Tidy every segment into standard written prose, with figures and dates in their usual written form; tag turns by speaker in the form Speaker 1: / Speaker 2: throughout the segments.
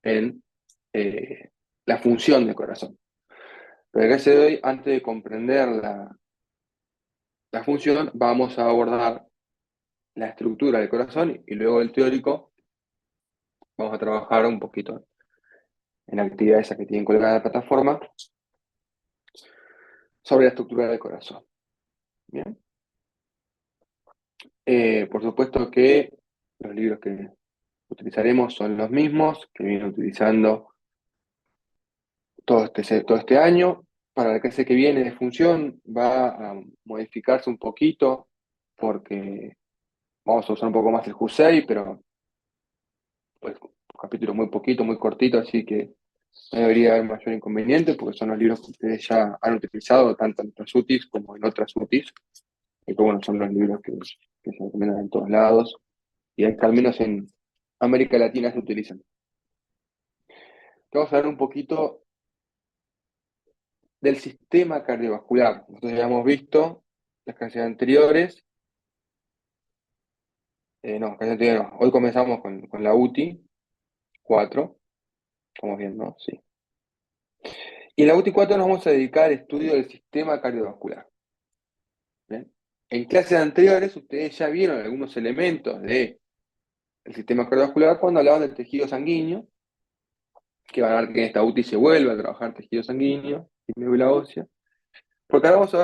Speaker 1: en la función del corazón. Pero en el caso de hoy, antes de comprender la función, vamos a abordar la estructura del corazón y luego el teórico vamos a trabajar un poquito en la actividad esa que tienen colgada en la plataforma sobre la estructura del corazón. Bien. Por supuesto que los libros que utilizaremos son los mismos que vienen utilizando todo este año. Para la clase que viene de función va a modificarse un poquito porque vamos a usar un poco más el Jusei, pero pues, un capítulo muy poquito, muy cortito, así que no debería haber mayor inconveniente porque son los libros que ustedes ya han utilizado tanto en otras UTIs como en otras UTIs. Y que bueno, son los libros que se recomiendan en todos lados y que al menos en América Latina se utilizan. Vamos a hablar un poquito del sistema cardiovascular. Nosotros ya hemos visto las clases anteriores. No, clases anteriores no. Hoy comenzamos con la UTI 4, estamos viendo, sí. Y en la UTI 4 nos vamos a dedicar al estudio del sistema cardiovascular. ¿Bien? En clases anteriores ustedes ya vieron algunos elementos del sistema cardiovascular cuando hablaban del tejido sanguíneo, que van a ver que en esta UTI se vuelve a trabajar tejido sanguíneo y médula ósea, porque ahora vamos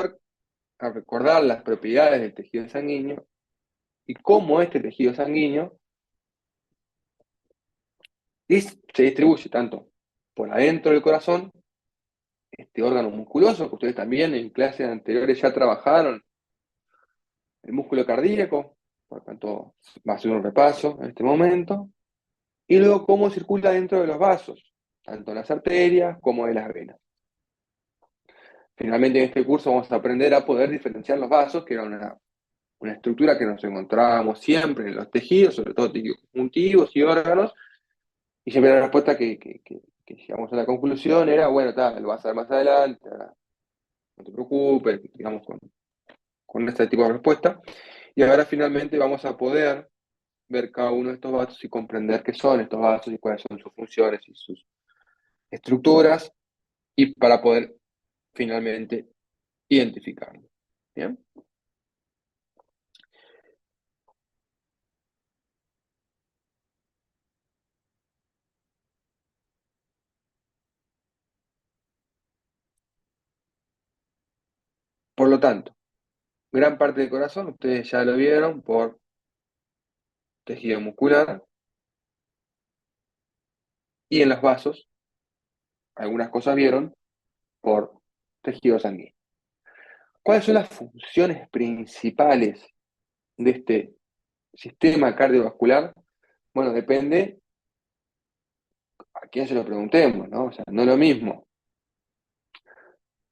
Speaker 1: a recordar las propiedades del tejido sanguíneo y cómo este tejido sanguíneo se distribuye tanto por adentro del corazón, este órgano musculoso, que ustedes también en clases anteriores ya trabajaron, el músculo cardíaco, por lo tanto va a ser un repaso en este momento, y luego cómo circula dentro de los vasos, tanto en las arterias como en las venas. Finalmente en este curso vamos a aprender a poder diferenciar los vasos, que era una estructura que nos encontrábamos siempre en los tejidos, sobre todo tejidos conjuntivos y órganos, y siempre la respuesta que llegamos a la conclusión era, bueno, lo vas a ver más adelante, no te preocupes, digamos, con este tipo de respuesta. Y ahora finalmente vamos a poder ver cada uno de estos vasos y comprender qué son estos vasos y cuáles son sus funciones y sus estructuras, y para poder finalmente identificarlos. ¿Bien? Por lo tanto, gran parte del corazón, ustedes ya lo vieron por tejido muscular, y en los vasos, algunas cosas vieron por tejido sanguíneo. ¿Cuáles son las funciones principales de este sistema cardiovascular? Bueno, depende a quién se lo preguntemos, ¿no? O sea, no es lo mismo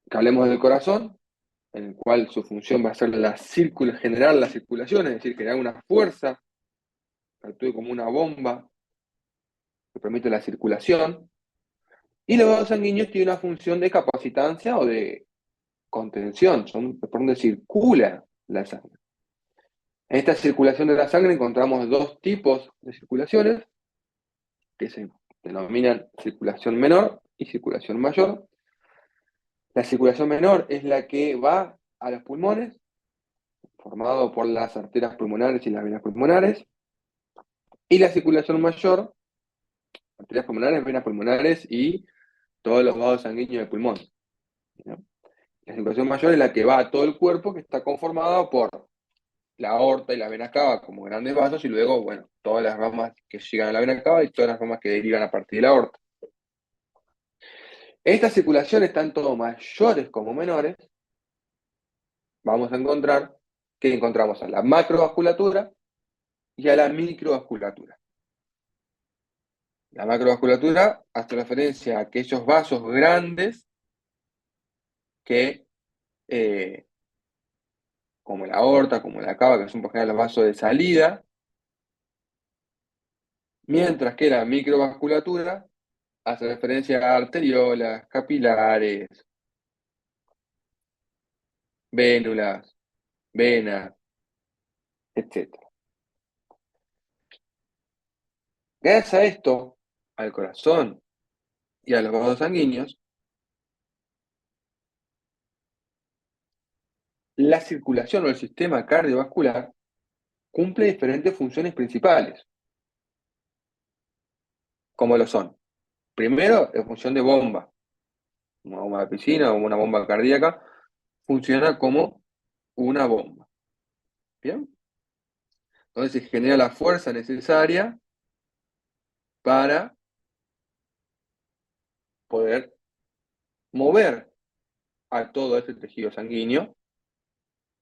Speaker 1: que hablemos del corazón, en el cual su función va a ser generar la circulación, es decir, crear una fuerza que actúe como una bomba que permite la circulación, y los vasos sanguíneos tienen una función de capacitancia o de contención, son por donde circula la sangre. En esta circulación de la sangre encontramos dos tipos de circulaciones que se denominan circulación menor y circulación mayor. La circulación menor es la que va a los pulmones, formado por las arterias pulmonares y las venas pulmonares, y la circulación mayor, arterias pulmonares, venas pulmonares y todos los vasos sanguíneos del pulmón, ¿no? La circulación mayor es la que va a todo el cuerpo, que está conformado por la aorta y la vena cava como grandes vasos, y luego, bueno, todas las ramas que llegan a la vena cava y todas las ramas que derivan a partir de la aorta. Estas circulaciones, tanto mayores como menores, vamos a encontrar que encontramos a la macrovasculatura y a la microvasculatura. La macrovasculatura hace referencia a aquellos vasos grandes que, como la aorta, como la cava, que son por general los vasos de salida, mientras que la microvasculatura hace referencia a arteriolas, capilares, vénulas, venas, etc. Gracias a esto, al corazón y a los vasos sanguíneos, la circulación o el sistema cardiovascular cumple diferentes funciones principales, como lo son. Primero, en función de bomba. Una bomba de piscina o una bomba cardíaca funciona como una bomba. ¿Bien? Entonces se genera la fuerza necesaria para poder mover a todo este tejido sanguíneo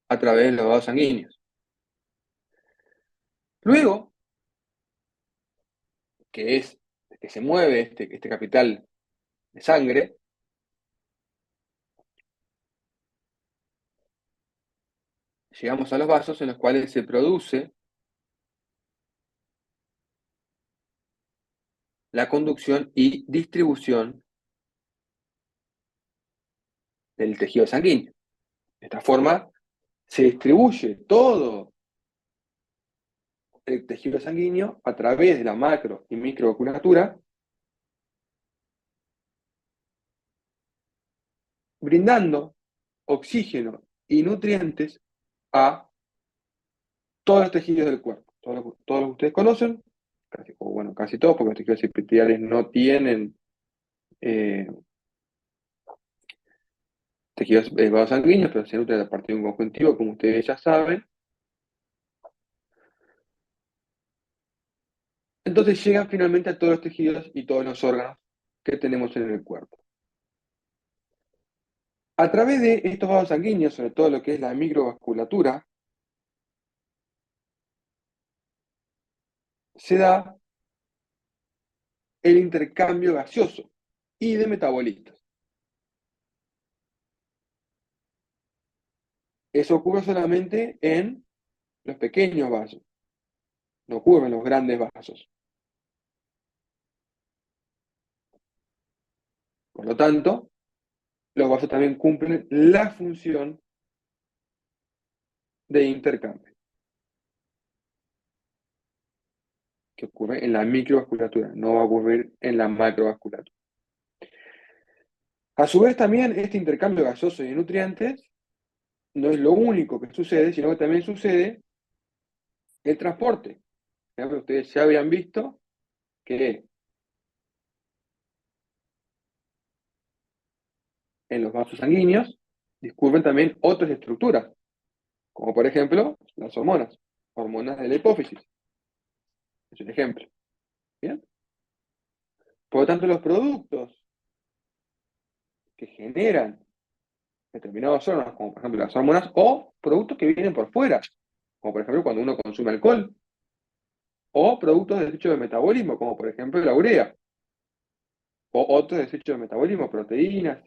Speaker 1: a través de los vasos sanguíneos. Luego, que se mueve este capital de sangre, llegamos a los vasos en los cuales se produce la conducción y distribución del tejido sanguíneo. De esta forma, se distribuye todo el tejido sanguíneo a través de la macro y microvasculatura, brindando oxígeno y nutrientes a todos los tejidos del cuerpo. Todos los que ustedes conocen, casi todos, porque los tejidos epiteliales no tienen eh, tejidos vasos sanguíneos, pero se nutren a partir de un conjuntivo, como ustedes ya saben. Entonces llegan finalmente a todos los tejidos y todos los órganos que tenemos en el cuerpo. A través de estos vasos sanguíneos, sobre todo lo que es la microvasculatura, se da el intercambio gaseoso y de metabolitos. Eso ocurre solamente en los pequeños vasos, no ocurre en los grandes vasos. Por lo tanto, los vasos también cumplen la función de intercambio que ocurre en la microvasculatura, no va a ocurrir en la macrovasculatura. A su vez también este intercambio gaseoso de nutrientes no es lo único que sucede, sino que también sucede el transporte. Por ejemplo, ustedes ya habían visto que en los vasos sanguíneos discurren también otras estructuras, como por ejemplo las hormonas de la hipófisis. Es un ejemplo. ¿Bien? Por lo tanto, los productos que generan determinados órganos, como por ejemplo las hormonas, o productos que vienen por fuera, como por ejemplo cuando uno consume alcohol, o productos de desecho de metabolismo, como por ejemplo la urea, o otros desechos de metabolismo, proteínas,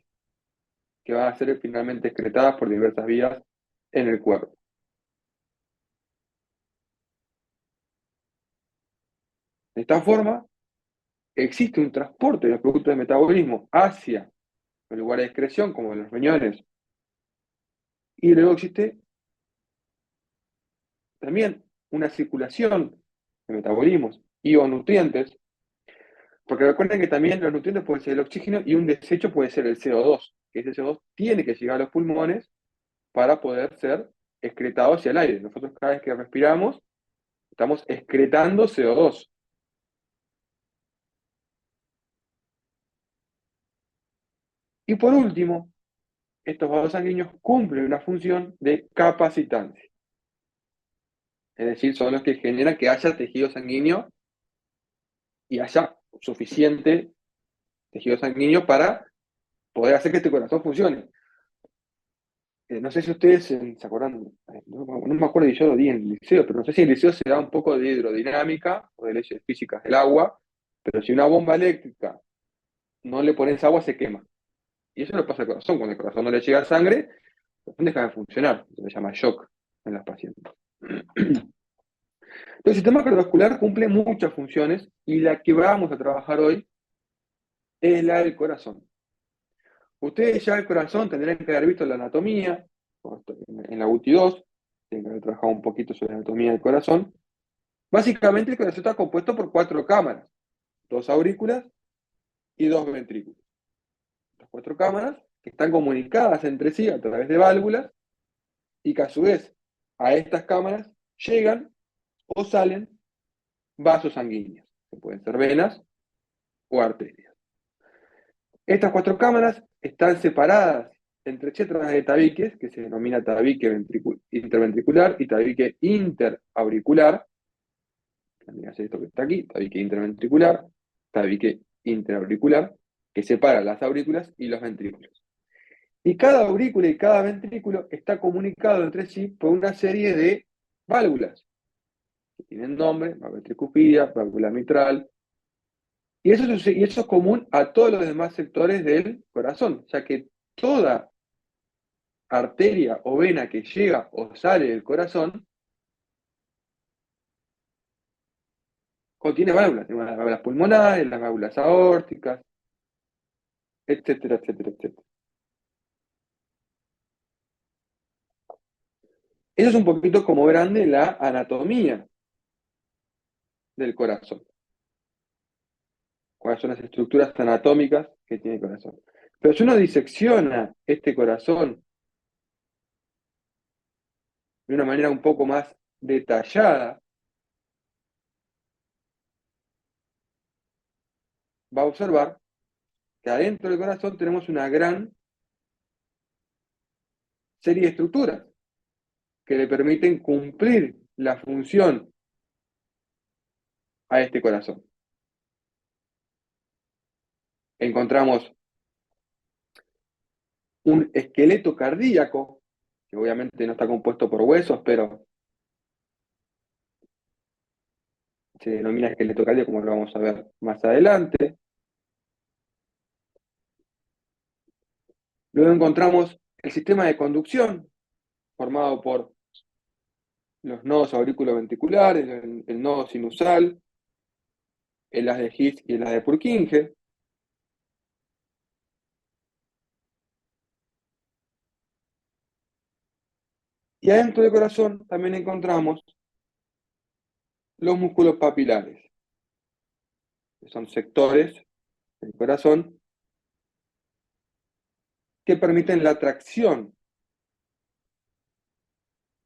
Speaker 1: que van a ser finalmente excretadas por diversas vías en el cuerpo. De esta forma, existe un transporte de los productos de metabolismo hacia los lugares de excreción, como los riñones, y luego existe también una circulación de metabolismos y o nutrientes, porque recuerden que también los nutrientes pueden ser el oxígeno y un desecho puede ser el CO2, que ese CO2 tiene que llegar a los pulmones para poder ser excretado hacia el aire. Nosotros cada vez que respiramos estamos excretando CO2. Y por último, estos vasos sanguíneos cumplen una función de capacitancia. Es decir, son los que generan que haya tejido sanguíneo y haya suficiente tejido sanguíneo para poder hacer que este corazón funcione. No sé si ustedes se acuerdan, no me acuerdo si yo lo di en el liceo, pero no sé si en el liceo se da un poco de hidrodinámica o de leyes físicas del agua, pero si una bomba eléctrica no le pones agua, se quema. Y eso le pasa al corazón. Cuando el corazón no le llega sangre, el corazón deja de funcionar. Se llama shock en los pacientes. Entonces, el sistema cardiovascular cumple muchas funciones y la que vamos a trabajar hoy es la del corazón. Ustedes ya el corazón tendrán que haber visto la anatomía, en la UTI 2, tienen que haber trabajado un poquito sobre la anatomía del corazón. Básicamente el corazón está compuesto por 4 cámaras. dos aurículas y dos ventrículos. Las cuatro cámaras que están comunicadas entre sí a través de válvulas y que a su vez a estas cámaras llegan o salen vasos sanguíneos, que pueden ser venas o arterias. Estas cuatro cámaras están separadas entre chetras de tabiques, que se denomina tabique interventricular y tabique interauricular. También hace esto que está aquí, tabique interventricular, tabique interauricular, que separa las aurículas y los ventrículos. Y cada aurícula y cada ventrículo está comunicado entre sí por una serie de válvulas, que tienen nombre, válvula tricuspidia, válvula mitral, y eso es común a todos los demás sectores del corazón, ya que toda arteria o vena que llega o sale del corazón contiene válvulas, las válvulas pulmonares, las válvulas aórticas, etcétera, etcétera, etcétera. Eso es un poquito como grande la anatomía del corazón. Cuáles son las estructuras anatómicas que tiene el corazón. Pero si uno disecciona este corazón de una manera un poco más detallada, va a observar que adentro del corazón tenemos una gran serie de estructuras que le permiten cumplir la función a este corazón. Encontramos un esqueleto cardíaco, que obviamente no está compuesto por huesos, pero se denomina esqueleto cardíaco, como lo vamos a ver más adelante. Luego encontramos el sistema de conducción, formado por los nodos auriculoventriculares, el nodo sinusal, el haz de His y el haz de Purkinje. Y adentro del corazón también encontramos los músculos papilares, que son sectores del corazón que permiten la tracción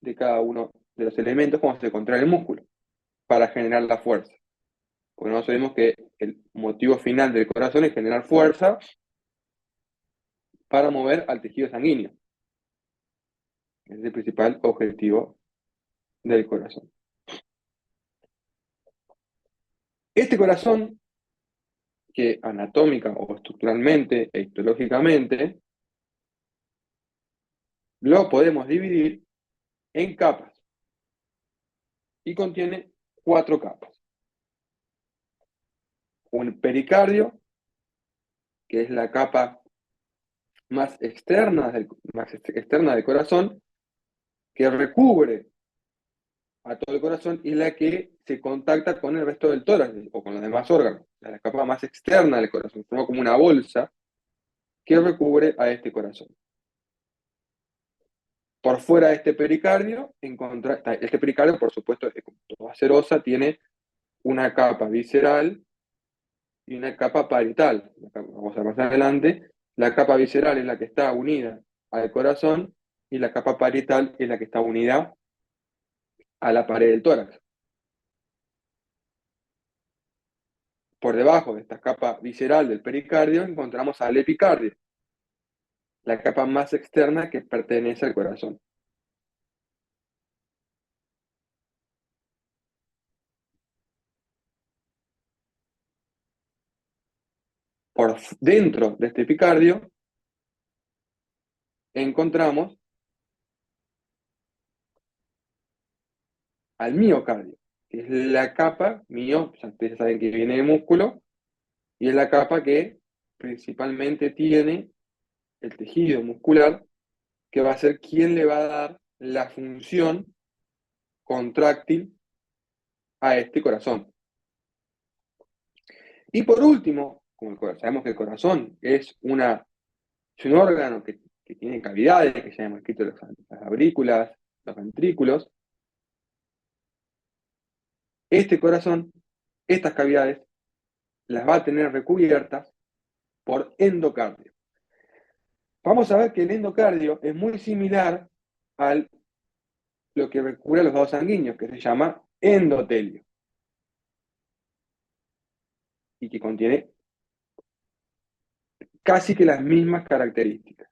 Speaker 1: de cada uno de los elementos cuando se contrae el músculo, para generar la fuerza. Porque no sabemos que el motivo final del corazón es generar fuerza para mover al tejido sanguíneo. Ese es el principal objetivo del corazón. Este corazón, que anatómica o estructuralmente e histológicamente, lo podemos dividir en capas y contiene 4 capas. Un pericardio, que es la capa más externa del corazón, que recubre a todo el corazón y es la que se contacta con el resto del tórax o con los demás órganos. La capa más externa del corazón, forma como una bolsa que recubre a este corazón. Por fuera de este pericardio, este pericardio, por supuesto, es como toda serosa, tiene una capa visceral y una capa parietal. Vamos a ver más adelante. La capa visceral es la que está unida al corazón y la capa parietal es la que está unida a la pared del tórax. Por debajo de esta capa visceral del pericardio encontramos al epicardio, la capa más externa que pertenece al corazón. Por dentro de este epicardio encontramos al miocardio, que es la capa, ya ustedes saben que viene de músculo, y es la capa que principalmente tiene el tejido muscular, que va a ser quien le va a dar la función contráctil a este corazón. Y por último, como sabemos que el corazón es un órgano que tiene cavidades, que ya hemos escrito las aurículas, los ventrículos, este corazón, estas cavidades, las va a tener recubiertas por endocardio. Vamos a ver que el endocardio es muy similar a lo que recubre a los vasos sanguíneos, que se llama endotelio, y que contiene casi que las mismas características.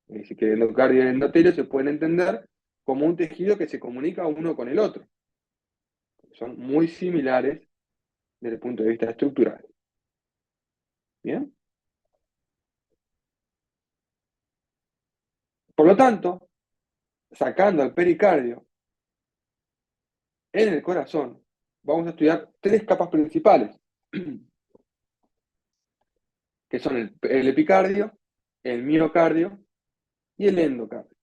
Speaker 1: Es decir, que el endocardio y el endotelio se pueden entender como un tejido que se comunica uno con el otro. Son muy similares desde el punto de vista estructural. ¿Bien? Por lo tanto, sacando el pericardio, en el corazón vamos a estudiar tres capas principales, que son el epicardio, el miocardio y el endocardio.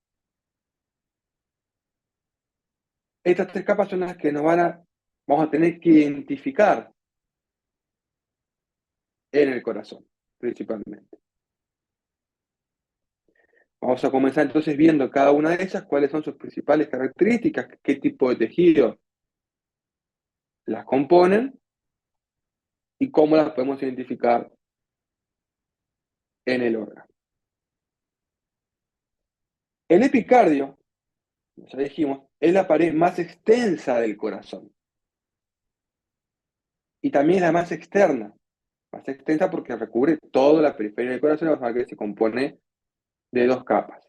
Speaker 1: Estas tres capas son las que vamos a tener que identificar en el corazón, principalmente. Vamos a comenzar entonces viendo cada una de ellas, cuáles son sus principales características, qué tipo de tejido las componen y cómo las podemos identificar en el órgano. El epicardio, ya dijimos, es la pared más extensa del corazón. Y también es la más externa. Más extensa porque recubre toda la periferia del corazón, vamos a ver que se compone de dos capas.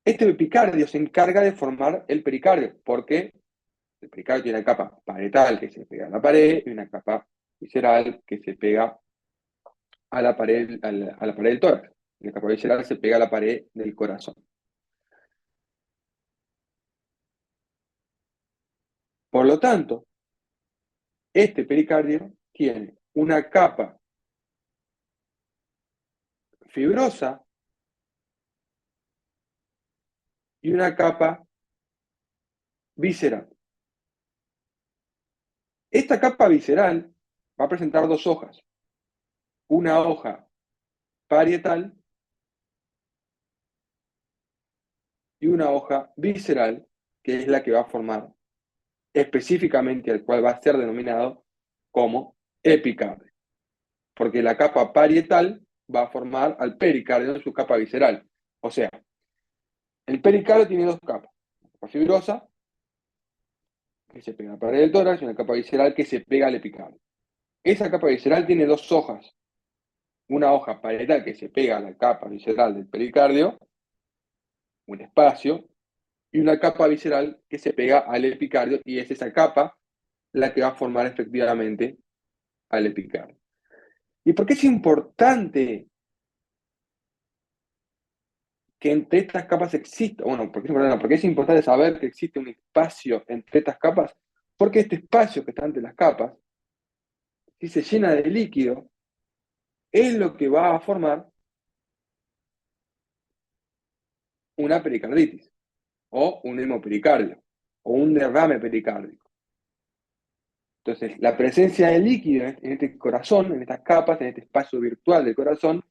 Speaker 1: Este epicardio se encarga de formar el pericardio, porque el pericardio tiene una capa parietal que se pega a la pared y una capa visceral que se pega a la pared, a la pared del tórax. La capa visceral se pega a la pared del corazón. Por lo tanto, este pericardio tiene una capa fibrosa y una capa visceral. Esta capa visceral va a presentar dos hojas. Una hoja parietal y una hoja visceral, que es la que va a formar específicamente, el cual va a ser denominado como epicardio. Porque la capa parietal va a formar al pericardio en su capa visceral. O sea, el pericardio tiene dos capas. Una capa fibrosa, que se pega a la pared del tórax, y una capa visceral que se pega al epicardio. Esa capa visceral tiene dos hojas. Una hoja parietal que se pega a la capa visceral del pericardio, un espacio, y una capa visceral que se pega al epicardio, y es esa capa la que va a formar efectivamente al epicardio. ¿Y por qué es importante que entre estas capas exista? Bueno, porque es importante saber que existe un espacio entre estas capas, porque este espacio que está entre las capas, si se llena de líquido, es lo que va a formar una pericarditis, o un hemopericardio, o un derrame pericárdico. Entonces, la presencia de líquido en este corazón, en estas capas, en este espacio virtual del corazón,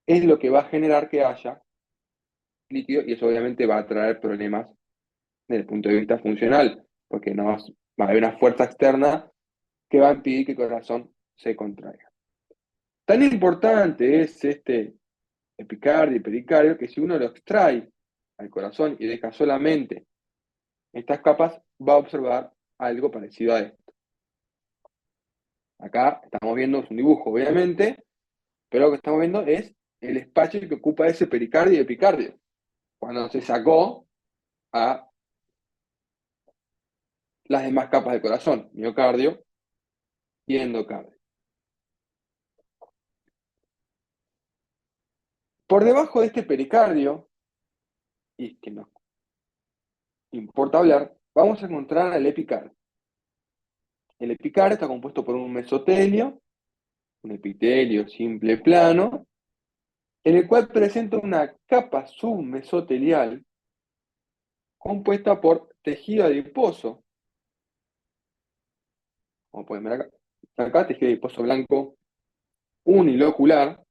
Speaker 1: es lo que va a generar que haya líquido, y eso obviamente va a traer problemas desde el punto de vista funcional, porque no va a haber una fuerza externa que va a impedir que el corazón se contraiga. Tan importante es este epicardio y pericardio que si uno lo extrae al corazón y deja solamente estas capas, va a observar algo parecido a esto. Acá estamos viendo un dibujo, obviamente, pero lo que estamos viendo es el espacio que ocupa ese pericardio y epicardio, cuando se sacó a las demás capas del corazón, miocardio y endocardio. Por debajo de este pericardio, y que nos importa hablar, vamos a encontrar el epicardio. El epicardio está compuesto por un mesotelio, un epitelio simple plano, en el cual presenta una capa submesotelial compuesta por tejido adiposo, como pueden ver acá tejido adiposo blanco unilocular,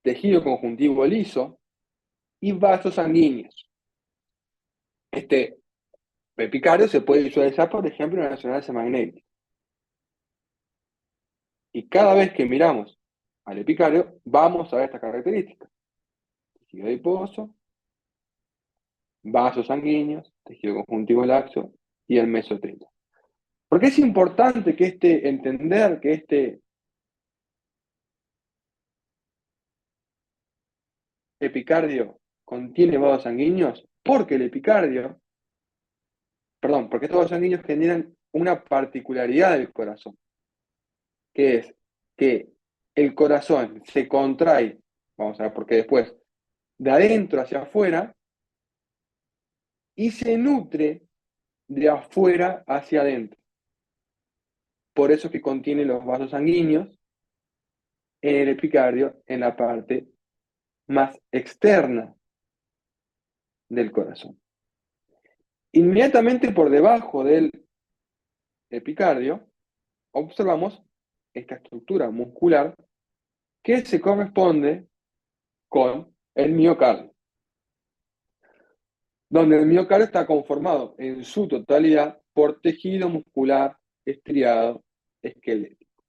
Speaker 1: tejido conjuntivo liso y vasos sanguíneos. Este epicardio se puede visualizar, por ejemplo, en la resonancia magnética. Y cada vez que miramos al epicardio, vamos a ver estas características. Tejido adiposo, vasos sanguíneos, tejido conjuntivo laxo y el mesotelio. Porque es importante que entender que este epicardio contiene vasos sanguíneos, porque el epicardio, perdón, porque estos vasos sanguíneos generan una particularidad del corazón, que es que el corazón se contrae, vamos a ver por qué después, de adentro hacia afuera y se nutre de afuera hacia adentro. Por eso es que contiene los vasos sanguíneos en el epicardio, en la parte más externa del corazón. Inmediatamente por debajo del epicardio, observamos esta estructura muscular que se corresponde con el miocardio, donde el miocardio está conformado en su totalidad por tejido muscular estriado esquelético.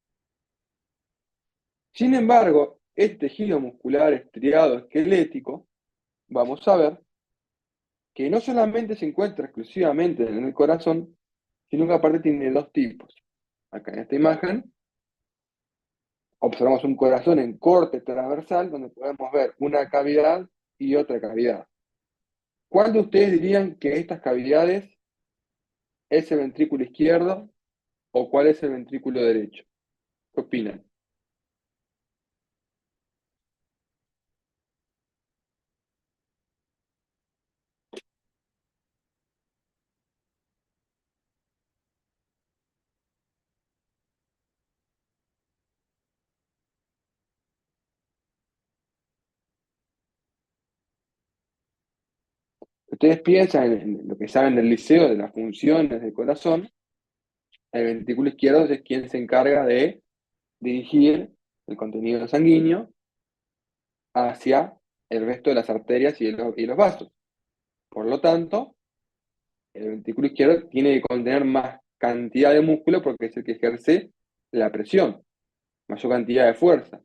Speaker 1: Sin embargo, este tejido muscular estriado esquelético, vamos a ver que no solamente se encuentra exclusivamente en el corazón, sino que aparte tiene dos tipos. Acá en esta imagen observamos un corazón en corte transversal donde podemos ver una cavidad y otra cavidad. ¿Cuál de ustedes dirían que estas cavidades es el ventrículo izquierdo o cuál es el ventrículo derecho? ¿Qué opinan? Ustedes piensan en lo que saben del liceo, de las funciones del corazón, el ventrículo izquierdo es quien se encarga de dirigir el contenido sanguíneo hacia el resto de las arterias y los vasos. Por lo tanto, el ventrículo izquierdo tiene que contener más cantidad de músculo porque es el que ejerce la presión, mayor cantidad de fuerza.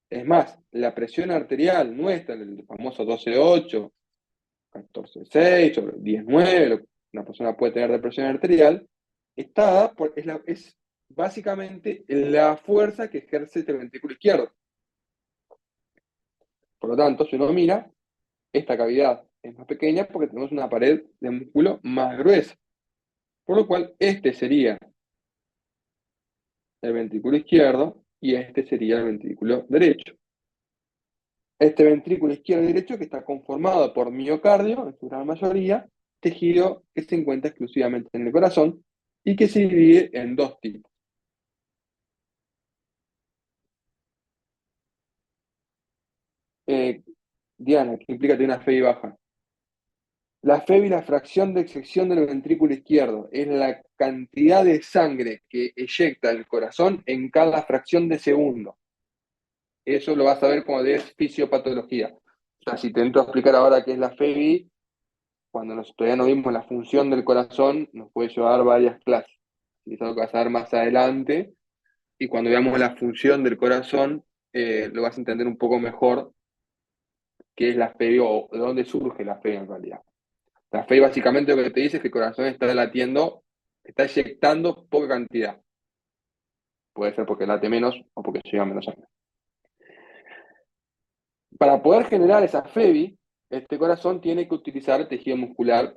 Speaker 1: Es más, la presión arterial nuestra, el famoso 12,8, 14,6 o 10,9, lo que una persona puede tener de presión arterial, es básicamente la fuerza que ejerce este ventrículo izquierdo. Por lo tanto, si uno mira, esta cavidad es más pequeña porque tenemos una pared de músculo más gruesa. Por lo cual, este sería el ventrículo izquierdo y este sería el ventrículo derecho. Este ventrículo izquierdo y derecho que está conformado por miocardio, en su gran mayoría, tejido que se encuentra exclusivamente en el corazón y que se divide en dos tipos. Diana, ¿qué implica tener una FEI baja? La FEB y la fracción de excepción del ventrículo izquierdo es la cantidad de sangre que eyecta el corazón en cada fracción de segundo. Eso lo vas a ver como de fisiopatología. O sea, si te entro a explicar ahora qué es la FEBI, cuando todavía no vimos la función del corazón, nos puede llevar varias clases. Y eso lo vas a ver más adelante. Y cuando veamos la función del corazón, lo vas a entender un poco mejor qué es la FEBI o de dónde surge la FEBI en realidad. La FEBI básicamente lo que te dice es que el corazón está latiendo, está eyectando poca cantidad. Puede ser porque late menos o porque llega menos sangre. Para poder generar esa FEBI, este corazón tiene que utilizar tejido muscular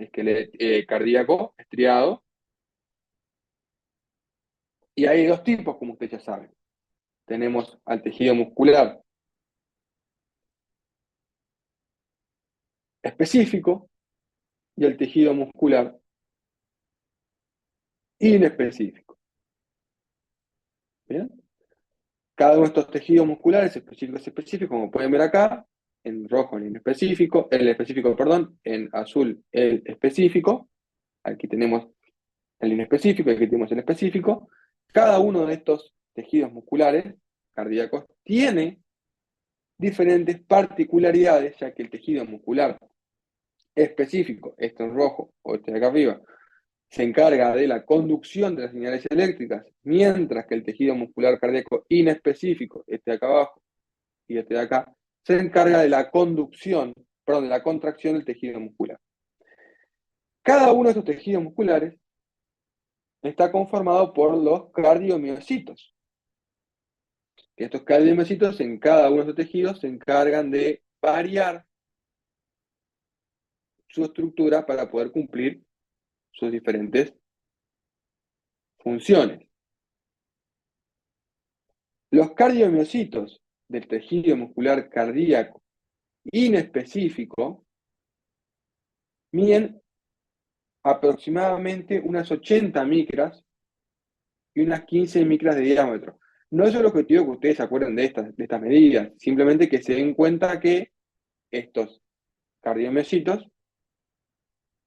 Speaker 1: cardíaco estriado. Y hay dos tipos, como ustedes ya saben. Tenemos al tejido muscular específico y el tejido muscular inespecífico. ¿Bien? Cada uno de estos tejidos musculares específicos, como pueden ver acá, en rojo el específico, perdón, en azul el específico, aquí tenemos el inespecífico, aquí tenemos el específico. Cada uno de estos tejidos musculares cardíacos tiene diferentes particularidades, ya que el tejido muscular específico, esto en rojo o este de acá arriba, se encarga de la conducción de las señales eléctricas, mientras que el tejido muscular cardíaco inespecífico, este de acá abajo y este de acá, se encarga de la conducción, perdón, de la contracción del tejido muscular. Cada uno de estos tejidos musculares está conformado por los cardiomiocitos. Estos cardiomiocitos en cada uno de estos tejidos se encargan de variar su estructura para poder cumplir sus diferentes funciones. Los cardiomiocitos del tejido muscular cardíaco inespecífico miden aproximadamente unas 80 micras y unas 15 micras de diámetro. No es el objetivo que ustedes se acuerden de estas medidas, simplemente que se den cuenta que estos cardiomiocitos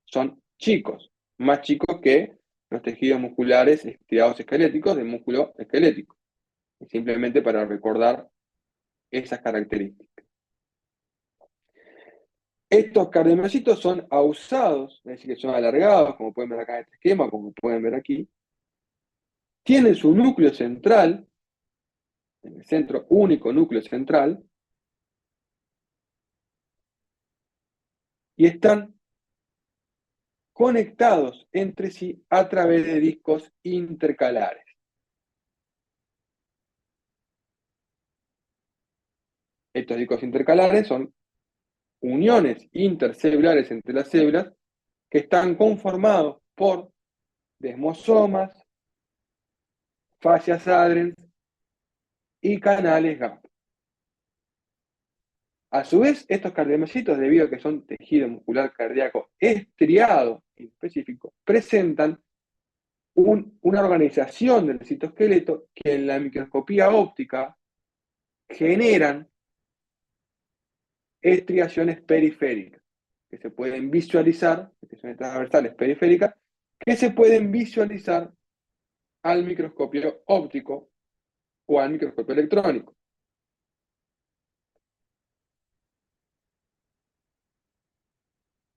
Speaker 1: son chicos, más chicos que los tejidos musculares estirados esqueléticos del músculo esquelético. Simplemente para recordar esas características. Estos cardiomiocitos son ausados, es decir, que son alargados, como pueden ver acá en este esquema, como pueden ver aquí. Tienen su núcleo central, en el centro único núcleo central, y están conectados entre sí a través de discos intercalares. Estos discos intercalares son uniones intercelulares entre las células que están conformados por desmosomas, fascias adrens y canales GAP. A su vez, estos cardiomiocitos, debido a que son tejido muscular cardíaco estriado específico, presentan una organización del citoesqueleto que en la microscopía óptica generan estriaciones periféricas, que se pueden visualizar, estriaciones transversales periféricas, que se pueden visualizar al microscopio óptico o al microscopio electrónico.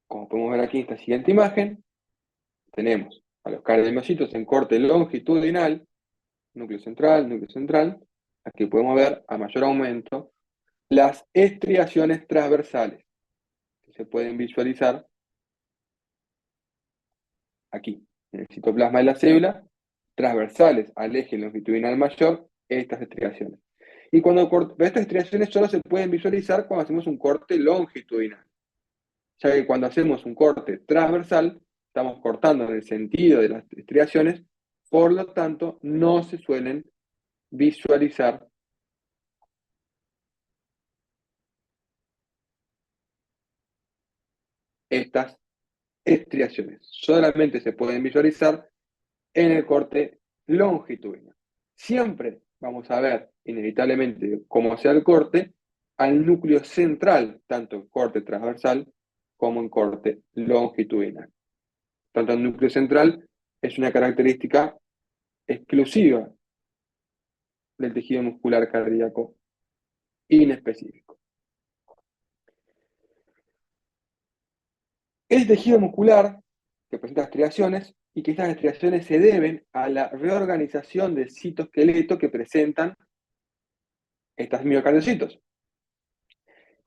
Speaker 1: Como podemos ver aquí en esta siguiente imagen, tenemos a los cardiomiocitos en corte longitudinal, núcleo central. Aquí podemos ver a mayor aumento las estriaciones transversales, que se pueden visualizar aquí, en el citoplasma de la célula, transversales al eje longitudinal mayor, estas estriaciones. Y estas estriaciones solo se pueden visualizar cuando hacemos un corte longitudinal, ya que cuando hacemos un corte transversal, estamos cortando en el sentido de las estriaciones, por lo tanto, no se suelen visualizar estas estriaciones. Solamente se pueden visualizar en el corte longitudinal. Siempre vamos a ver, inevitablemente, cómo sea el corte, al núcleo central, tanto en corte transversal como en corte longitudinal. Tanto el núcleo central es una característica exclusiva del tejido muscular cardíaco inespecífico. El tejido muscular que presenta estriaciones y que estas estriaciones se deben a la reorganización del citoesqueleto que presentan estas miocardiocitos.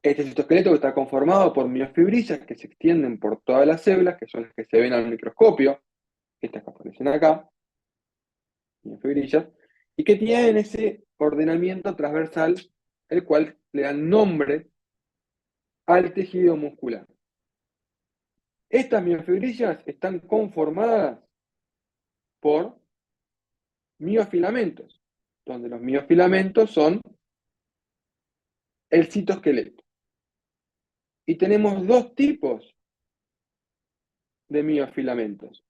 Speaker 1: Este citoesqueleto está conformado por miofibrillas que se extienden por todas las células, que son las que se ven al microscopio, estas que aparecen acá, miofibrillas, y que tienen ese ordenamiento transversal, el cual le dan nombre al tejido muscular. Estas miofibrillas están conformadas por miofilamentos, donde los miofilamentos son el citoesqueleto. Y tenemos dos tipos de miofilamentos.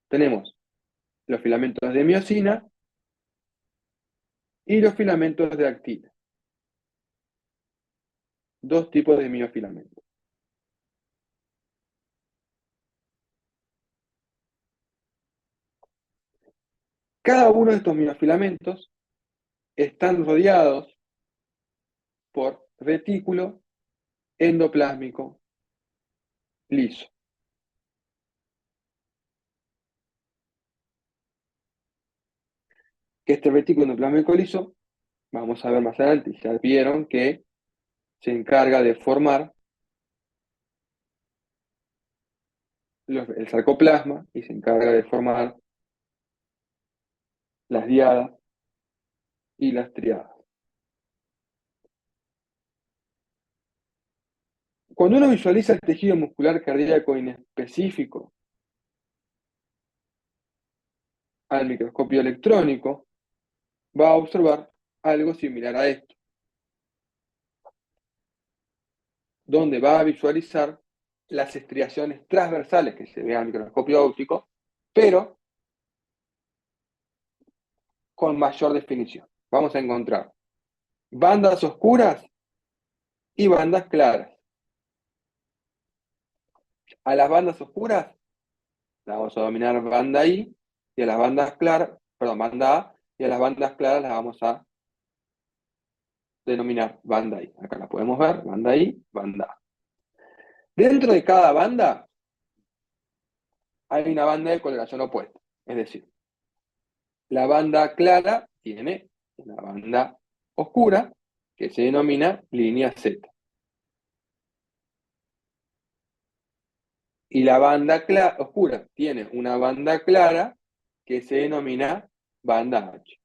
Speaker 1: Tenemos los filamentos de miosina y los filamentos de actina. Dos tipos de miofilamentos. Cada uno de estos miofilamentos están rodeados por retículo endoplásmico liso. Que este retículo endoplasmático liso, vamos a ver más adelante, y ya vieron que se encarga de formar el sarcoplasma y se encarga de formar las diadas y las triadas. Cuando uno visualiza el tejido muscular cardíaco inespecífico al microscopio electrónico, va a observar algo similar a esto, donde va a visualizar las estriaciones transversales que se ven al microscopio óptico, pero con mayor definición. Vamos a encontrar bandas oscuras y bandas claras. A las bandas oscuras las vamos a dominar banda I, y a las bandas claras, perdón, banda A, y a las bandas claras las vamos a denominar banda I. Acá la podemos ver, banda I, banda A. Dentro de cada banda hay una banda de coloración opuesta. Es decir, la banda clara tiene una banda oscura que se denomina línea Z. Y la banda oscura tiene una banda clara que se denomina banda H.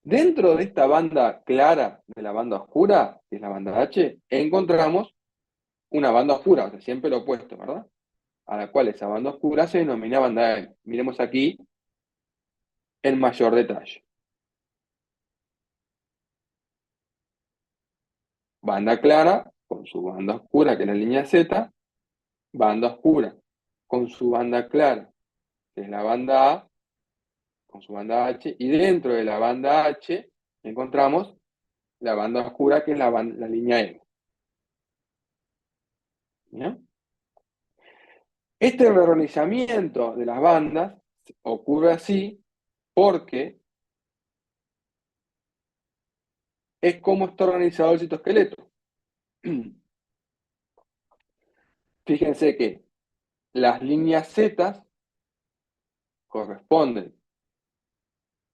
Speaker 1: Dentro de esta banda clara de la banda oscura, que es la banda H, encontramos una banda oscura, o sea, siempre lo opuesto, ¿verdad? A la cual esa banda oscura se denomina banda L. Miremos aquí en mayor detalle. Banda clara con su banda oscura, que es la línea Z, banda oscura con su banda clara, que es la banda A, con su banda H, y dentro de la banda H encontramos la banda oscura, que es la línea M. ¿Bien? Este reorganizamiento de las bandas ocurre así porque es como está organizado el citoesqueleto. Fíjense que las líneas Z corresponden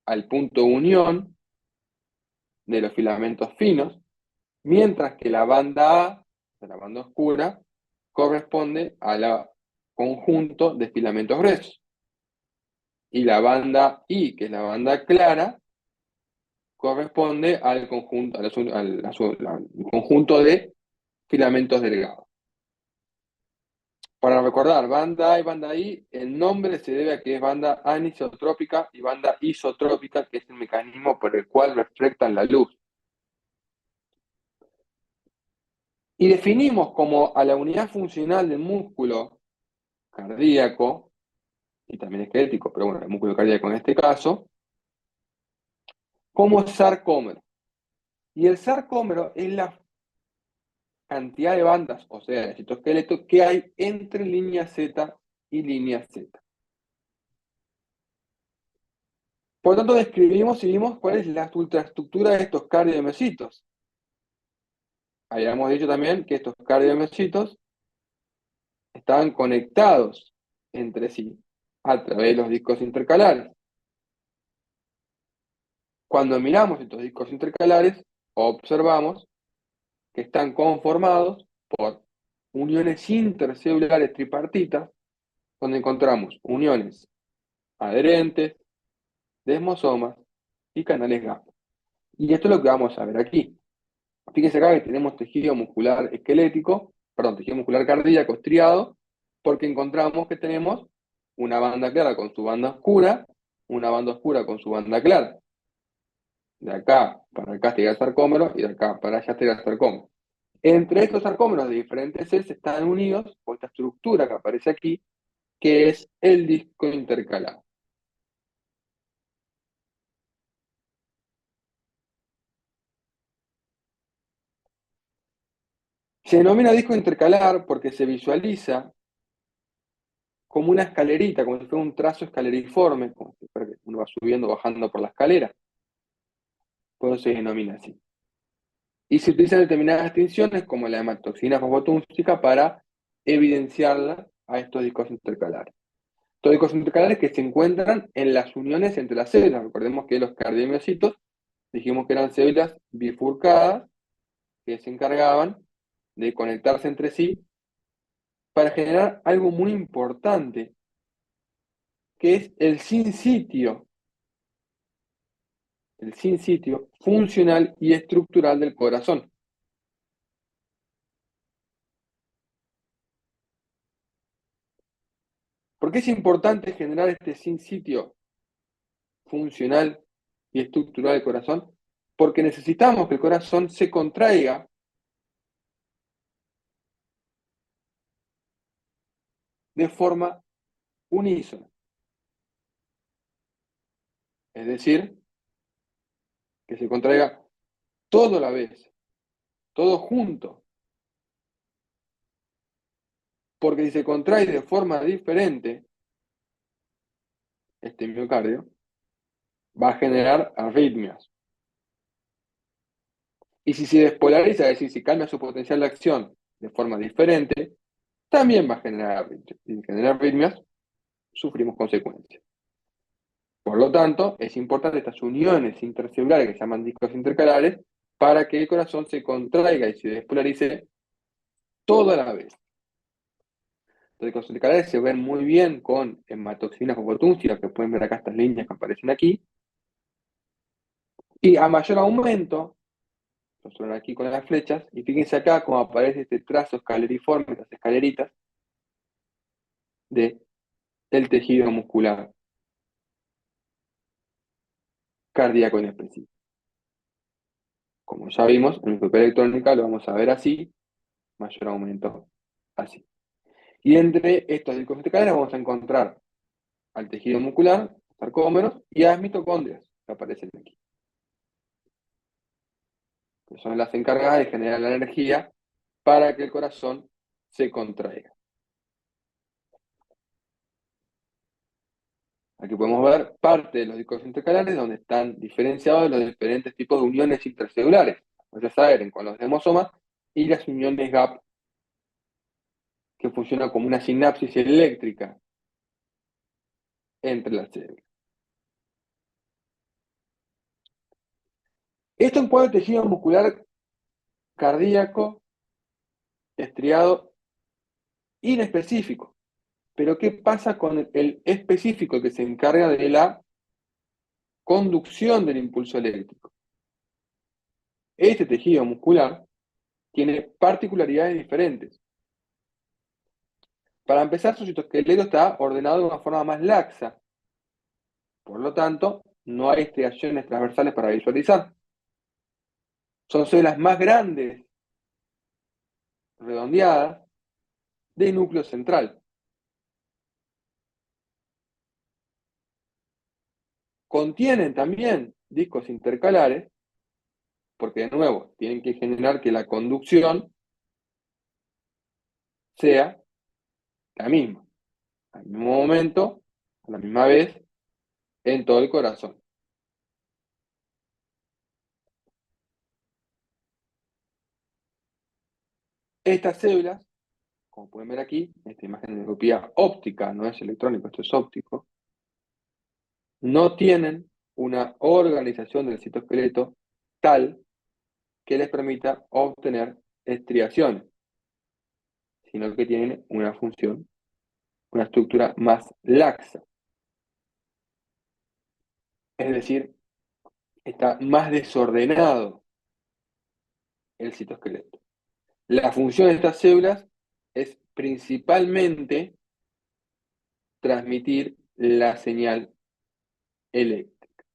Speaker 1: al punto de unión de los filamentos finos, mientras que la banda A, de la banda oscura, corresponde al conjunto de filamentos gruesos. Y la banda I, que es la banda clara, corresponde al conjunto, al conjunto de filamentos delgados. Para recordar, banda A y banda I, el nombre se debe a que es banda anisotrópica y banda isotrópica, que es el mecanismo por el cual reflectan la luz. Y definimos como a la unidad funcional del músculo cardíaco, y también esquelético, pero bueno, el músculo cardíaco en este caso, como sarcómero. Y el sarcómero es la cantidad de bandas, o sea, el citoesqueleto, que hay entre línea Z y línea Z. Por lo tanto, describimos y vimos cuál es la ultraestructura de estos cardiomiocitos. Habíamos dicho también que estos cardiomiocitos estaban conectados entre sí a través de los discos intercalares. Cuando miramos estos discos intercalares, observamos que están conformados por uniones intercelulares tripartitas, donde encontramos uniones adherentes, desmosomas y canales gamma. Y esto es lo que vamos a ver aquí. Fíjense acá que tenemos tejido muscular esquelético, perdón, tejido muscular cardíaco estriado, porque encontramos que tenemos una banda clara con su banda oscura, una banda oscura con su banda clara. De acá para acá estaría el sarcómero y de acá para allá estaría el sarcómero. Entre estos sarcómeros de diferentes celdas están unidos por esta estructura que aparece aquí, que es el disco intercalado. Se denomina disco intercalar porque se visualiza como una escalerita, como si fuera un trazo escaleriforme, como si fuera que uno va subiendo o bajando por la escalera. Por eso se denomina así. Y se utilizan determinadas distinciones como la hematoxina fosfatúngica para evidenciarla a estos discos intercalares. Estos discos intercalares que se encuentran en las uniones entre las células. Recordemos que los cardiomiocitos dijimos que eran células bifurcadas que se encargaban de conectarse entre sí para generar algo muy importante, que es el sin sitio funcional y estructural del corazón. ¿Por qué es importante generar este sin sitio funcional y estructural del corazón? Porque necesitamos que el corazón se contraiga de forma unísona. Es decir, que se contraiga todo a la vez, todo junto. Porque si se contrae de forma diferente, este miocardio va a generar arritmias. Y si se despolariza, es decir, si cambia su potencial de acción de forma diferente, también va a generar arritmias. Si genera arritmias, sufrimos consecuencias. Por lo tanto, es importante estas uniones intercelulares que se llaman discos intercalares para que el corazón se contraiga y se despolarice toda la vez. Los discos intercalares se ven muy bien con hematoxinas o potúngidas, que pueden ver acá estas líneas que aparecen aquí. Y a mayor aumento, lo suenan aquí con las flechas, y fíjense acá cómo aparece este trazo escaleriforme, estas escaleritas, del tejido muscular cardíaco en específico. Como ya vimos, en microscopía electrónica lo vamos a ver así, mayor aumento así. Y entre estos discos verticales vamos a encontrar al tejido muscular, sarcómeros, y a las mitocondrias que aparecen aquí, que son las encargadas de generar la energía para que el corazón se contraiga. Aquí podemos ver parte de los discos intercalares donde están diferenciados los diferentes tipos de uniones intercelulares. Vamos a saber con los hemosomas y las uniones GAP, que funcionan como una sinapsis eléctrica entre las células. Esto en cuanto al tejido muscular cardíaco estriado inespecífico. Pero ¿qué pasa con el específico que se encarga de la conducción del impulso eléctrico? Este tejido muscular tiene particularidades diferentes. Para empezar, su citoesqueleto está ordenado de una forma más laxa. Por lo tanto, no hay estriaciones transversales para visualizar. Son células más grandes, redondeadas, de núcleo central. Contienen también discos intercalares, porque de nuevo, tienen que generar que la conducción sea la misma, al mismo momento, a la misma vez, en todo el corazón. Estas células, como pueden ver aquí, esta imagen de microscopía óptica, no es electrónico, esto es óptico, no tienen una organización del citoesqueleto tal que les permita obtener estriaciones, sino que tienen una función, una estructura más laxa. Es decir, está más desordenado el citoesqueleto. La función de estas células es principalmente transmitir la señal eléctrica.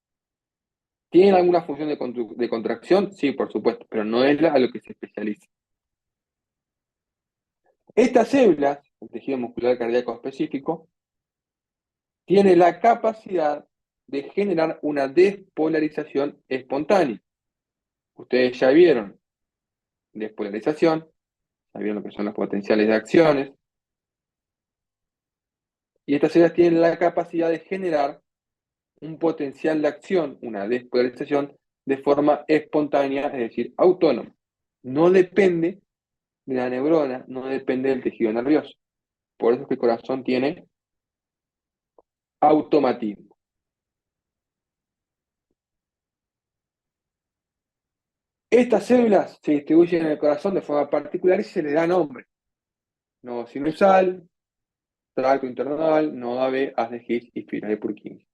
Speaker 1: ¿Tienen alguna función de contracción? Sí, por supuesto, pero no es a lo que se especializa. Estas células, el tejido muscular cardíaco específico, tiene la capacidad de generar una despolarización espontánea. Ustedes ya vieron despolarización, ya vieron lo que son los potenciales de acciones, y estas células tienen la capacidad de generar un potencial de acción, una despolarización, de forma espontánea, es decir, autónoma. No depende de la neurona no depende del tejido nervioso. Por eso es que el corazón tiene automatismo. Estas células se distribuyen en el corazón de forma particular y se les da nombre. Nodo sinusal, tracto internodal, nodo AB, haz de His y fibras de Purkinje.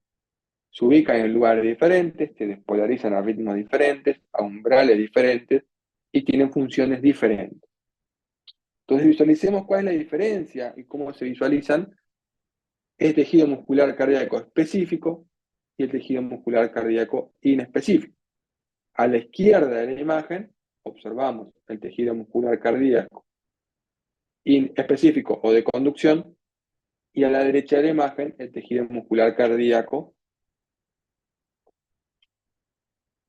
Speaker 1: Se ubican en lugares diferentes, se despolarizan a ritmos diferentes, a umbrales diferentes y tienen funciones diferentes. Entonces visualicemos cuál es la diferencia y cómo se visualizan el tejido muscular cardíaco específico y el tejido muscular cardíaco inespecífico. A la izquierda de la imagen observamos el tejido muscular cardíaco específico o de conducción y a la derecha de la imagen el tejido muscular cardíaco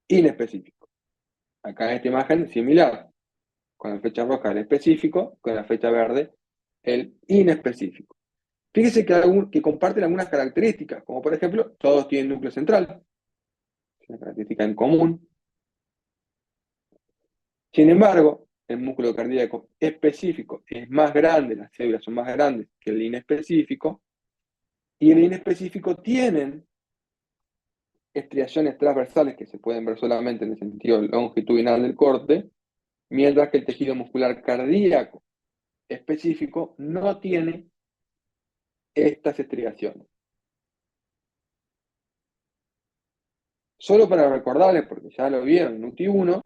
Speaker 1: inespecífico. Acá en esta imagen similar, con la flecha roja el específico, con la flecha verde el inespecífico. Fíjese que comparten algunas características, como por ejemplo, todos tienen núcleo central, es una característica en común. Sin embargo, el músculo cardíaco específico es más grande, las células son más grandes que el inespecífico, y el inespecífico tienen estriaciones transversales que se pueden ver solamente en el sentido longitudinal del corte, mientras que el tejido muscular cardíaco específico no tiene estas estriaciones. Solo para recordarles, porque ya lo vieron en UTI-1,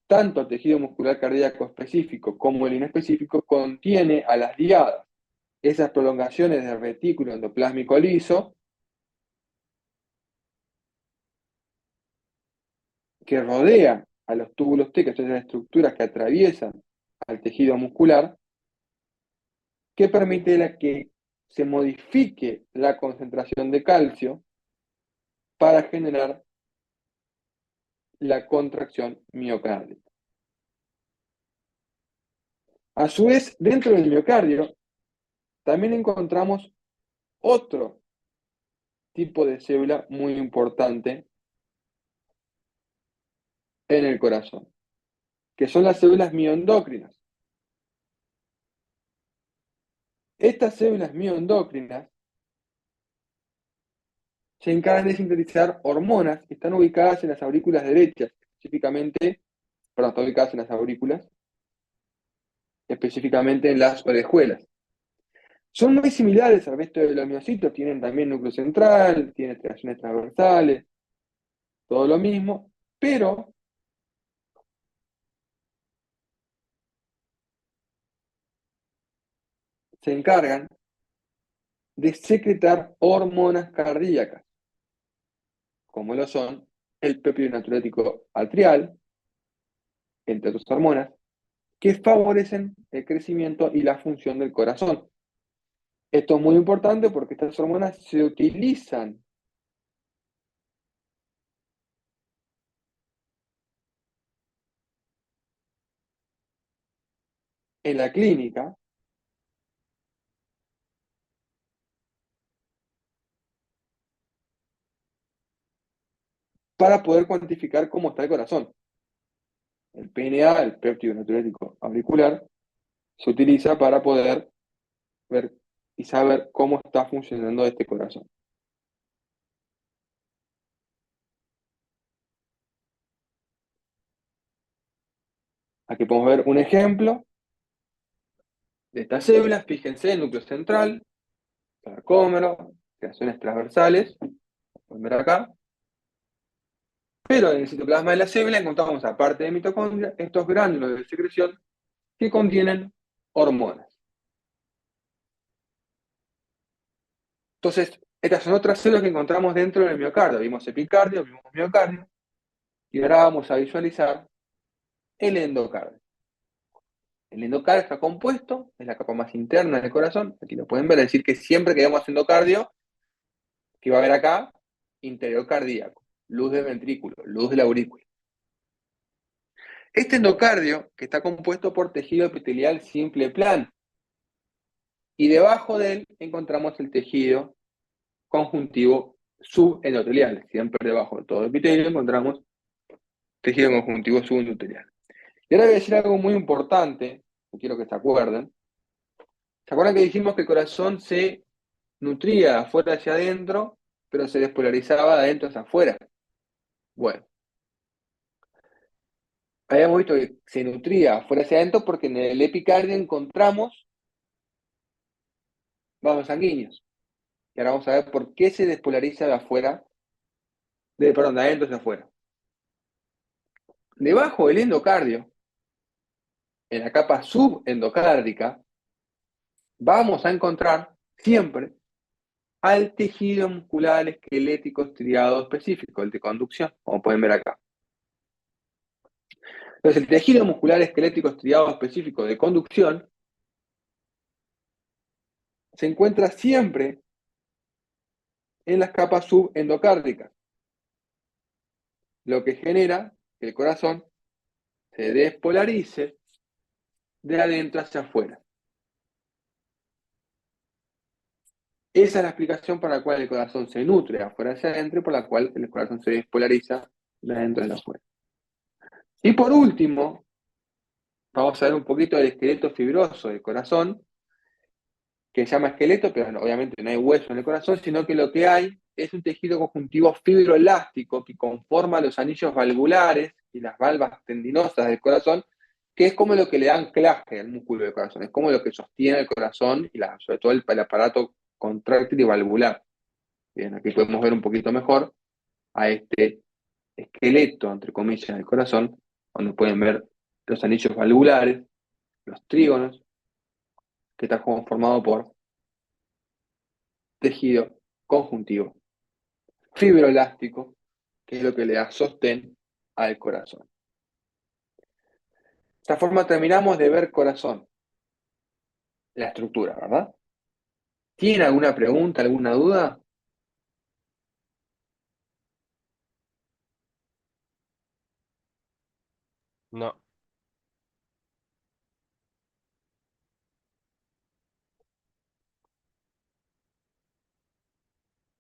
Speaker 1: tanto el tejido muscular cardíaco específico como el inespecífico contiene a las diadas, esas prolongaciones del retículo endoplásmico liso que rodea a los túbulos T, que son las estructuras que atraviesan al tejido muscular, que permite que se modifique la concentración de calcio para generar la contracción miocárdica. A su vez, dentro del miocardio, también encontramos otro tipo de célula muy importante en el corazón, que son las células mioendocrinas. Estas células mioendocrinas se encargan de sintetizar hormonas que están ubicadas en las aurículas derechas, están ubicadas en las aurículas, específicamente en las orejuelas. Son muy similares al resto de los miocitos, tienen también núcleo central, tienen estriaciones transversales, todo lo mismo, pero se encargan de secretar hormonas cardíacas, como lo son el péptido natriurético atrial, entre otras hormonas, que favorecen el crecimiento y la función del corazón. Esto es muy importante porque estas hormonas se utilizan en la clínica para poder cuantificar cómo está el corazón. El PNA, el péptido natriurético auricular, se utiliza para poder ver y saber cómo está funcionando este corazón. Aquí podemos ver un ejemplo de estas células. Fíjense, el núcleo central, sarcómero, creaciones transversales, pueden ver acá. Pero en el citoplasma de la célula encontramos, aparte de mitocondria, estos gránulos de secreción que contienen hormonas. Entonces, estas son otras células que encontramos dentro del miocardio. Vimos epicardio, vimos miocardio, y ahora vamos a visualizar el endocardio. El endocardio está compuesto, es la capa más interna del corazón, aquí lo pueden ver, es decir, que siempre que vemos endocardio, que va a haber acá, interior cardíaco, luz del ventrículo, luz de la aurícula. Este endocardio, que está compuesto por tejido epitelial simple plano, y debajo de él encontramos el tejido conjuntivo subendotelial. Siempre debajo de todo el epitelio encontramos tejido conjuntivo subendotelial. Y ahora voy a decir algo muy importante quiero que se acuerden. ¿Se acuerdan que dijimos que el corazón se nutría de afuera hacia adentro, pero se despolarizaba de adentro hacia afuera? Bueno, habíamos visto que se nutría de afuera hacia adentro porque en el epicardio encontramos vasos sanguíneos. Y ahora vamos a ver por qué se despolariza de afuera, perdón, de adentro hacia afuera. Debajo del endocardio, en la capa subendocárdica, vamos a encontrar siempre al tejido muscular esquelético estriado específico, el de conducción, como pueden ver acá. Entonces, el tejido muscular esquelético estriado específico de conducción se encuentra siempre en las capas subendocárdicas, lo que genera que el corazón se despolarice de adentro hacia afuera. Esa es la explicación por la cual el corazón se nutre de afuera hacia adentro y por la cual el corazón se despolariza de adentro hacia afuera. Y por último, vamos a ver un poquito del esqueleto fibroso del corazón, que se llama esqueleto, pero obviamente no hay hueso en el corazón, sino que lo que hay es un tejido conjuntivo fibroelástico que conforma los anillos valvulares y las valvas tendinosas del corazón, que es como lo que le da anclaje al músculo del corazón, es como lo que sostiene el corazón y sobre todo el aparato contráctil y valvular. Bien, aquí podemos ver un poquito mejor a este esqueleto, entre comillas, del corazón, donde pueden ver los anillos valvulares, los trígonos, que están conformados por tejido conjuntivo fibroelástico, que es lo que le da sostén al corazón. De esta forma terminamos de ver corazón, la estructura, ¿verdad? ¿Tiene alguna pregunta, alguna duda?
Speaker 2: No.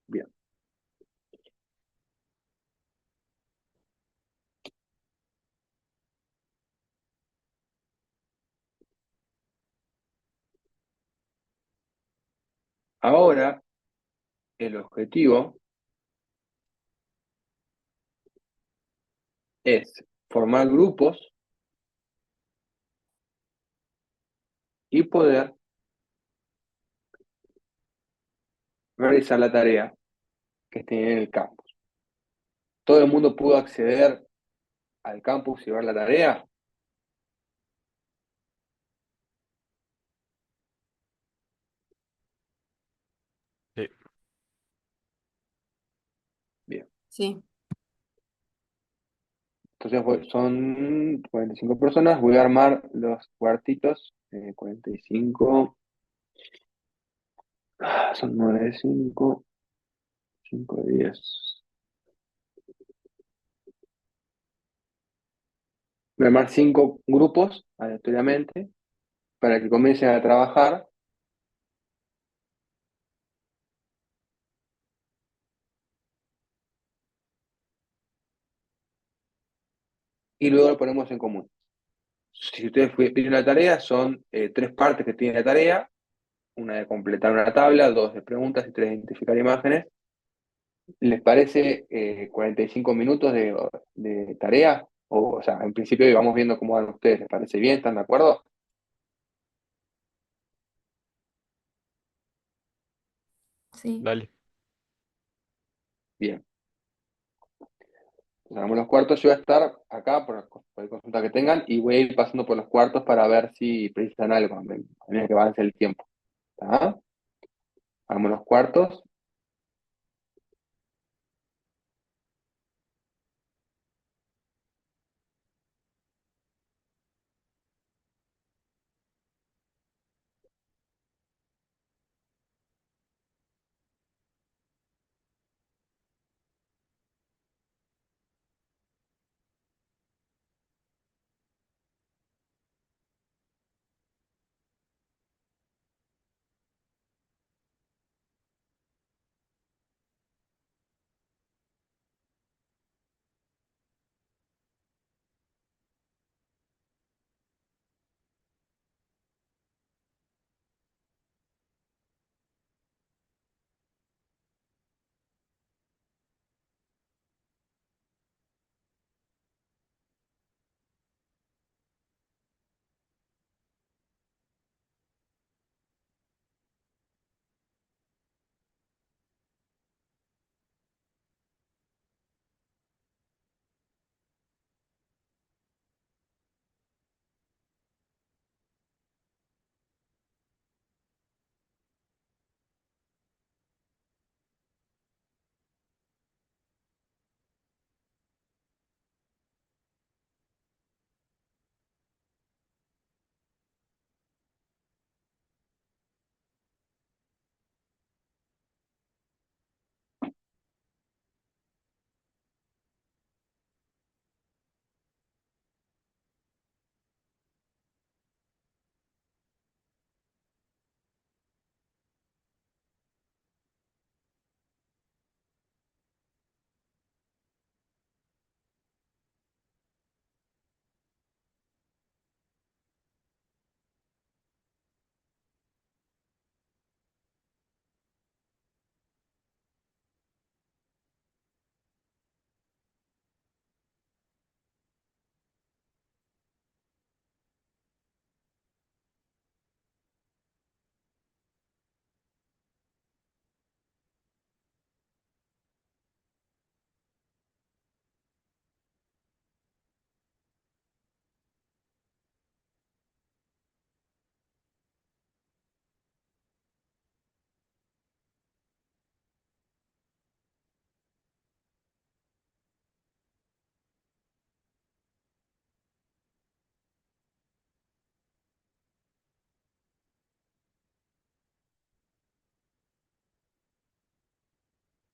Speaker 1: Bien. Ahora, el objetivo es formar grupos y poder realizar la tarea que esté en el campus. ¿Todo el mundo pudo acceder al campus y ver la tarea?
Speaker 2: Sí.
Speaker 1: Bien.
Speaker 3: Sí.
Speaker 1: Entonces son 45 personas. Voy a armar los cuartitos. 45. Son 9 de 5. 5 de 10. Voy a armar 5 grupos aleatoriamente para que comiencen a trabajar y luego lo ponemos en común. Si ustedes piden la tarea, son 3 partes que tiene la tarea. Una de completar una tabla, 2 de preguntas y 3 de identificar imágenes. ¿Les parece 45 minutos de tarea? O sea, en principio vamos viendo cómo van ustedes. ¿Les parece bien? ¿Están de acuerdo?
Speaker 3: Sí.
Speaker 2: Dale.
Speaker 1: Bien. Entonces, hagamos los cuartos. Yo voy a estar acá por cualquier consulta que tengan y voy a ir pasando por los cuartos para ver si precisan algo a medida que avance el tiempo. ¿Está? Hagamos los cuartos.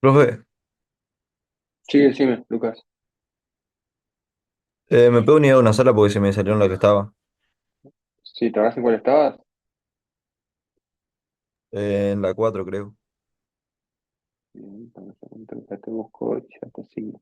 Speaker 4: Profe,
Speaker 1: Sí, decime, Lucas.
Speaker 4: ¿me puedo unir a una sala porque se me salió en la que estaba?
Speaker 1: Sí, ¿te acordás en cuál estabas?
Speaker 4: En la 4 creo.
Speaker 1: Bien, vamos a ver, te busco, ya te sigo.